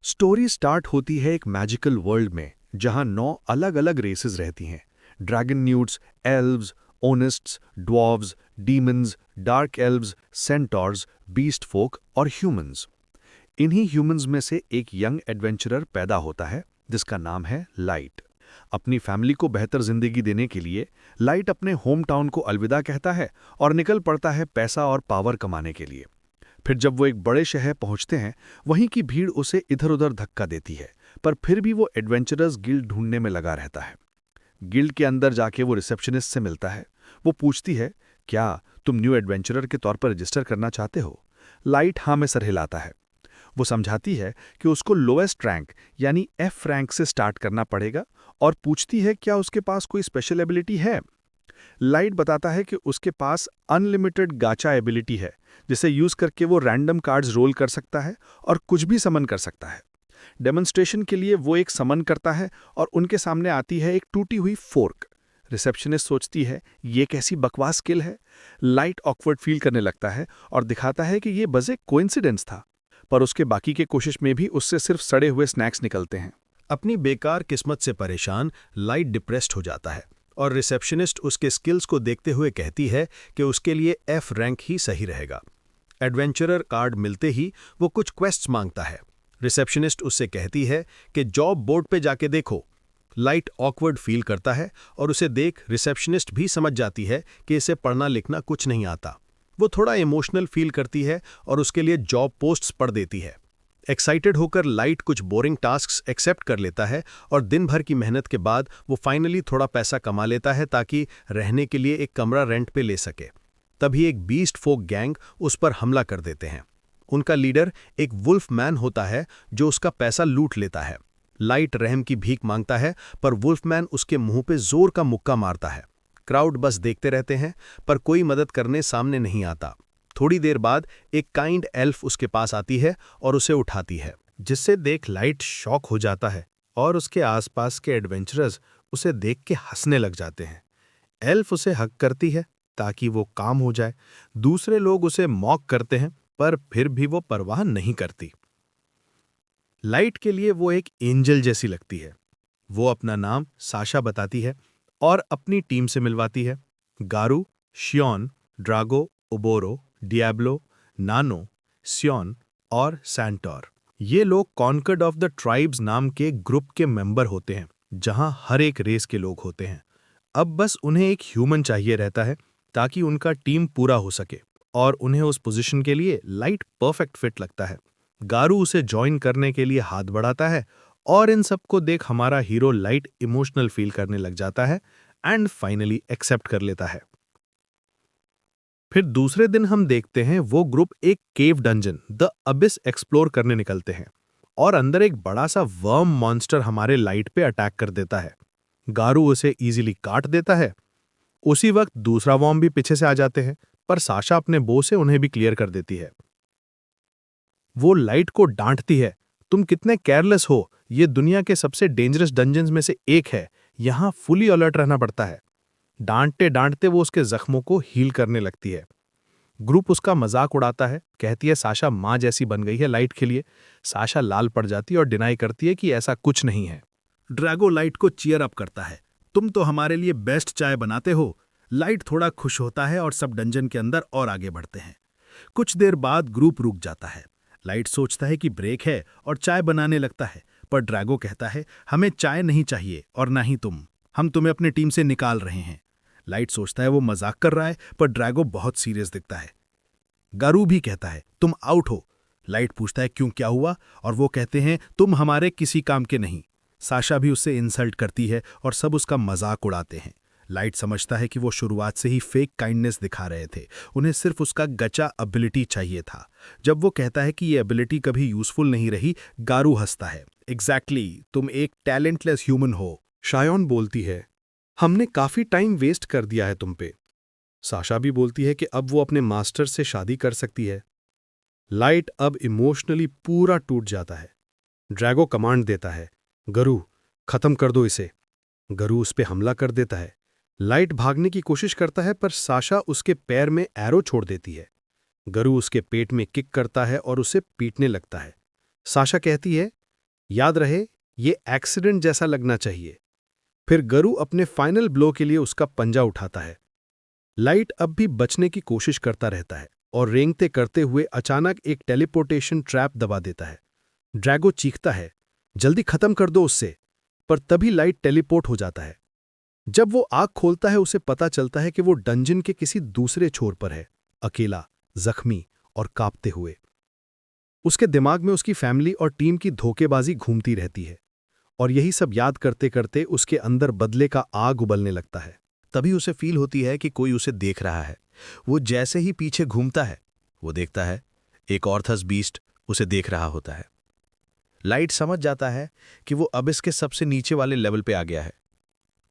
Story start होती है एक मैजिकल वर्ल्ड में जहां 9 अलग-अलग रेसेस रहती हैं। ड्रैगन न्यूट्स, एल्व्स, ओनिस्ट्स, dwarves, demons, dark elves, centaurs, beast folk और ह्यूमंस। इन्हीं ह्यूमंस में से एक यंग एडवेंचरर पैदा होता है जिसका नाम है लाइट। अपनी फैमिली को बेहतर जिंदगी देने के लिए लाइट अपने होम टाउन को अलविदा कहता है और निकल पड़ता है पैसा और पावर कमाने के लिए। फिर जब वो एक बड़े शहर पहुंचते हैं, वहीं की भीड़ उसे इधर-उधर धक्का देती है, पर फिर भी वो एडवेंचरर्स गिल्ड ढूंढने में लगा रहता है। गिल्ड के अंदर जाके वो रिसेप्शनिस्ट से मिलता है। वो पूछती है, क्या तुम न्यू एडवेंचरर के तौर पर रजिस्टर करना चाहते हो? लाइट हाँ में सर हिलाता है। वो समझाती है कि उसको लोएस्ट रैंक यानी एफ रैंक से स्टार्ट करना पड़ेगा और पूछती है क्या उसके पास कोई स्पेशल एबिलिटी है। लाइट बताता है कि उसके पास अनलिमिटेड गाचा एबिलिटी है, जिसे यूज करके वो रैंडम कार्ड्स रोल कर सकता है और कुछ भी समन कर सकता है। डेमोन्स्ट्रेशन के लिए वो एक समन करता है और उनके सामने आती है एक टूटी हुई फोर्क। रिसेप्शनिस्ट सोचती है ये कैसी बकवास स्किल है। लाइट ऑकवर्ड फील करने लगता है और दिखाता है कि ये बस एक कोइंसिडेंस था, पर उसके बाकी के कोशिश में भी उससे सिर्फ सड़े हुए स्नैक्स निकलते हैं। अपनी बेकार किस्मत से परेशान लाइट डिप्रेस्ड हो जाता है और रिसेप्शनिस्ट उसके स्किल्स को देखते हुए कहती है कि उसके लिए एफ रैंक ही सही रहेगा। एडवेंचरर कार्ड मिलते ही वो कुछ क्वेस्ट्स मांगता है। रिसेप्शनिस्ट उससे कहती है कि जॉब बोर्ड पे जाके देखो। लाइट ऑकवर्ड फील करता है और उसे देख रिसेप्शनिस्ट भी समझ जाती है कि इसे पढ़ना लिखना कुछ नहीं आता। वो थोड़ा इमोशनल फील करती है और उसके लिए जॉब पोस्ट्स पढ़ देती है। एक्साइटेड होकर लाइट कुछ बोरिंग टास्क्स एक्सेप्ट कर लेता है और दिन भर की मेहनत के बाद वो फाइनली थोड़ा पैसा कमा लेता है ताकि रहने के लिए एक कमरा रेंट पे ले सके। तभी एक बीस्ट फोक गैंग उस पर हमला कर देते हैं। उनका लीडर एक वुल्फ मैन होता है जो उसका पैसा लूट लेता है। लाइट रहम की भीख मांगता है पर वुल्फ मैन उसके मुंह पे जोर का मुक्का मारता है। क्राउड बस देखते रहते हैं पर कोई मदद करने सामने नहीं आता। थोड़ी देर बाद एक काइंड एल्फ उसके पास आती है और उसे उठाती है, जिससे देख लाइट शॉक हो जाता है और उसके आसपास के एडवेंचरर्स उसे देख के हंसने लग जाते हैं। एल्फ उसे हक करती है ताकि वो काम हो जाए। दूसरे लोग उसे मॉक करते हैं पर फिर भी वो परवाह नहीं करती। लाइट के लिए वो एक एंजल जैसी लगती है। वो अपना नाम साशा बताती है और अपनी टीम से मिलवाती है। गारू, शियोन, ड्रागो, उबोरो, डियाब्लो, नानो, स्योन और सैंटोर। ये लोग कॉन्कर्ड ऑफ द ट्राइब्स नाम के ग्रुप के मेंबर होते हैं, जहां हर एक रेस के लोग होते हैं। अब बस उन्हें एक ह्यूमन चाहिए रहता है ताकि उनका टीम पूरा हो सके और उन्हें उस पोजीशन के लिए लाइट परफेक्ट फिट लगता है। गारू उसे ज्वाइन करने के लिए हाथ बढ़ाता है और इन सबको देख हमारा हीरो लाइट इमोशनल फील करने लग जाता है एंड फाइनली एक्सेप्ट कर लेता है। फिर दूसरे दिन हम देखते हैं वो ग्रुप एक केव डंजन द अबिस एक्सप्लोर करने निकलते हैं और अंदर एक बड़ा सा वर्म मॉन्स्टर हमारे लाइट पे अटैक कर देता है। गारू उसे इजीली काट देता है। उसी वक्त दूसरा वर्म भी पीछे से आ जाते हैं, पर साशा अपने बो से उन्हें भी क्लियर कर देती है। वो लाइट को डांटती है, तुम कितने केयरलेस हो, ये दुनिया के सबसे डेंजरस डंजन्स में से एक है, यहाँ फुली अलर्ट रहना पड़ता है। डांटते डांटते वो उसके जख्मों को हील करने लगती है। ग्रुप उसका मजाक उड़ाता है, कहती है साशा माँ जैसी बन गई है लाइट के लिए। साशा लाल पड़ जाती है और डिनाई करती है कि ऐसा कुछ नहीं है। ड्रैगो लाइट को चीयर अप करता है, तुम तो हमारे लिए बेस्ट चाय बनाते हो। लाइट थोड़ा खुश होता है और सब डंजन के अंदर और आगे बढ़ते हैं। कुछ देर बाद ग्रुप रुक जाता है। लाइट सोचता है कि ब्रेक है और चाय बनाने लगता है, पर ड्रैगो कहता है हमें चाय नहीं चाहिए और ना ही तुम, हम तुम्हें अपनी टीम से निकाल रहे हैं। लाइट सोचता है वो मजाक कर रहा है, पर ड्रैगो बहुत सीरियस दिखता है। गारू भी कहता है तुम आउट हो। लाइट पूछता है क्यों, क्या हुआ, और वो कहते हैं तुम हमारे किसी काम के नहीं। साशा भी उससे इंसल्ट करती है और सब उसका मजाक उड़ाते हैं। लाइट समझता है कि वो शुरुआत से ही फेक काइंडनेस दिखा रहे थे, उन्हें सिर्फ उसका गचा एबिलिटी चाहिए था। जब वो कहता है कि ये एबिलिटी कभी यूजफुल नहीं रही, गारू हंसता है, एग्जैक्टली, तुम एक टैलेंटलेस ह्यूमन हो। शायोन बोलती है, हमने काफी टाइम वेस्ट कर दिया है तुम पे। साशा भी बोलती है कि अब वो अपने मास्टर से शादी कर सकती है। लाइट अब इमोशनली पूरा टूट जाता है। ड्रैगो कमांड देता है, गरू खत्म कर दो इसे। गरू उस पे हमला कर देता है। लाइट भागने की कोशिश करता है पर साशा उसके पैर में एरो छोड़ देती है। गरू उसके पेट में किक करता है और उसे पीटने लगता है। साशा कहती है, याद रहे, ये एक्सीडेंट जैसा लगना चाहिए। फिर गरु अपने फाइनल ब्लो के लिए उसका पंजा उठाता है। लाइट अब भी बचने की कोशिश करता रहता है और रेंगते करते हुए अचानक एक टेलीपोर्टेशन ट्रैप दबा देता है। ड्रैगो चीखता है, जल्दी खत्म कर दो उससे, पर तभी लाइट टेलीपोर्ट हो जाता है। जब वो आँख खोलता है उसे पता चलता है कि वो डंजन के किसी दूसरे छोर पर है, अकेला, जख्मी और कांपते हुए। उसके दिमाग में उसकी फैमिली और टीम की धोखेबाजी घूमती रहती है, और यही सब याद करते करते उसके अंदर बदले का आग उबलने लगता है। तभी उसे फील होती है कि कोई उसे देख रहा है। वो जैसे ही पीछे घूमता है, वो देखता है एक ऑर्थस बीस्ट उसे देख रहा होता है। लाइट समझ जाता है कि वो अब इसके सबसे नीचे वाले लेवल पे आ गया है।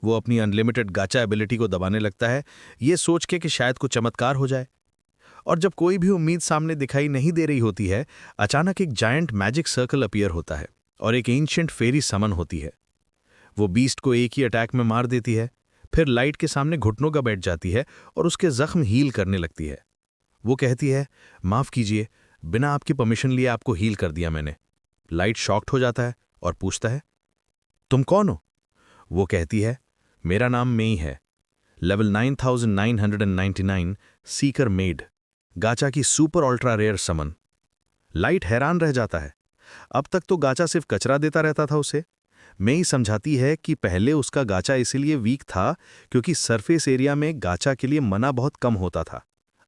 वो अपनी अनलिमिटेड गाचा एबिलिटी को दबाने लगता है, ये सोच के कि शायद कुछ चमत्कार हो जाए। और जब कोई भी उम्मीद सामने दिखाई नहीं दे रही होती है, अचानक एक जायंट मैजिक सर्कल अपीयर होता है और एक एंशिएंट फेरी समन होती है। वो बीस्ट को एक ही अटैक में मार देती है, फिर लाइट के सामने घुटनों का बैठ जाती है और उसके जख्म हील करने लगती है। वो कहती है, माफ कीजिए, बिना आपकी परमिशन लिए आपको हील कर दिया मैंने। लाइट शॉक्ड हो जाता है और पूछता है, तुम कौन हो? वो कहती है, मेरा नाम मेई है, लेवल 9999 सीकर मेड, गाचा की सुपर अल्ट्रा रेयर समन। लाइट हैरान रह जाता है। अब तक तो गाचा सिर्फ कचरा देता रहता था उसे। मेई समझाती है कि पहले उसका गाचा इसीलिए वीक था क्योंकि सरफेस एरिया में गाचा के लिए मना बहुत कम होता था।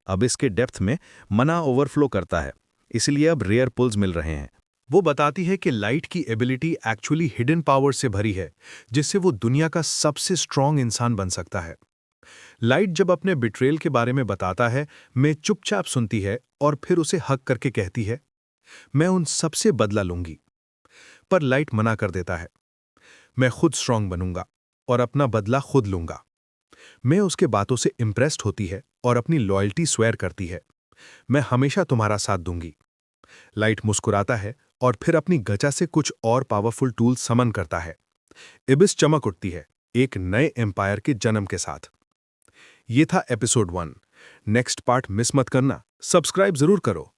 अब इसके डेप्थ में मना ओवरफ्लो करता है, इसलिए अब रेयर पुल्स मिल रहे हैं। वो बताती है कि लाइट की एबिलिटी एक्चुअली हिडन पावर से भरी है, जिससे वो दुनिया का सबसे स्ट्रांग इंसान बन सकता है। लाइट जब अपने बिट्रेल के बारे में बताता है, मैं चुपचाप सुनती है और फिर उसे हक करके कहती है, मैं उन सबसे बदला लूंगी। पर लाइट मना कर देता है, मैं खुद स्ट्रांग बनूंगा और अपना बदला खुद लूंगा। मैं उसके बातों से इम्प्रेस्ड होती है और अपनी लॉयल्टी स्वेयर करती है, मैं हमेशा तुम्हारा साथ दूंगी। लाइट मुस्कुराता है और फिर अपनी गचा से कुछ और पावरफुल टूल समन करता है। इबिस चमक उठती है, एक नए एम्पायर के जन्म के साथ। ये था एपिसोड 1। नेक्स्ट पार्ट मिस मत करना, सब्सक्राइब जरूर करो।